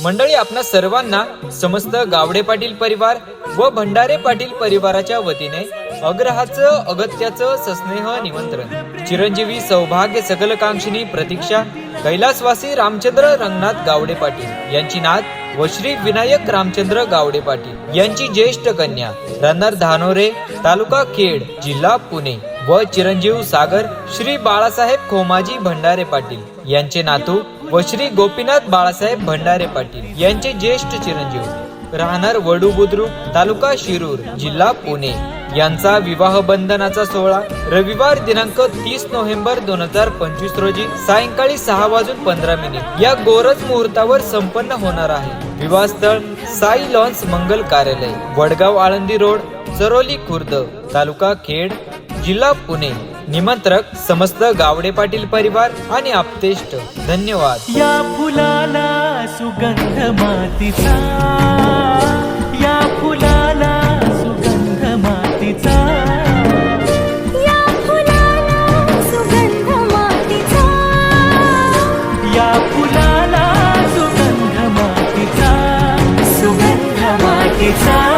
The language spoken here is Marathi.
मंडळी, आपणा सर्वांना समस्त गावडे पाटील परिवार व भंडारे पाटील परिवाराच्या वतीने अग्रहाचं अगत्याचं सस्नेह निमंत्रण. चिरंजीवी सौभाग्य सकलकांक्षिणी प्रतीक्षा कैलासवासी रामचंद्र रंगनाथ गावडे पाटील यांची नात व श्री विनायक रामचंद्र गावडे पाटील यांची ज्येष्ठ कन्या रनर धानोरे, तालुका खेड, जिल्हा पुणे व चिरंजीव सागर श्री बाळासाहेब खोमाजी भंडारे पाटील यांचे नातू व श्री गोपीनाथ बाळासाहेब भंडारे पाटील यांचे ज्येष्ठ चिरंजीव राहणार वडू बुद्रुक, तालुका शिरूर, जिल्हा पुणे यांचा विवाह बंधनाचा सोहळा रविवार दिनांक 30 नोव्हेंबर 2025 रोजी सायंकाळी 6:15 या गोरज मुहूर्तावर संपन्न होणार आहे. विवाह स्थळ साई लॉन्स मंगल कार्यालय, वडगाव आळंदी रोड, चरोली खुर्द, तालुका खेड, जिल्हा पुणे. निमंत्रक समस्त गावडे पाटील परिवार आणि आप्तेष्ट. धन्यवाद. या फुलाला सुगंध मातीचा, या फुलाला सुगंध मातीचा, या फुलाला सुगंध मातीचा, या फुलाला सुगंध मातीचा, सुगंध मातीचा.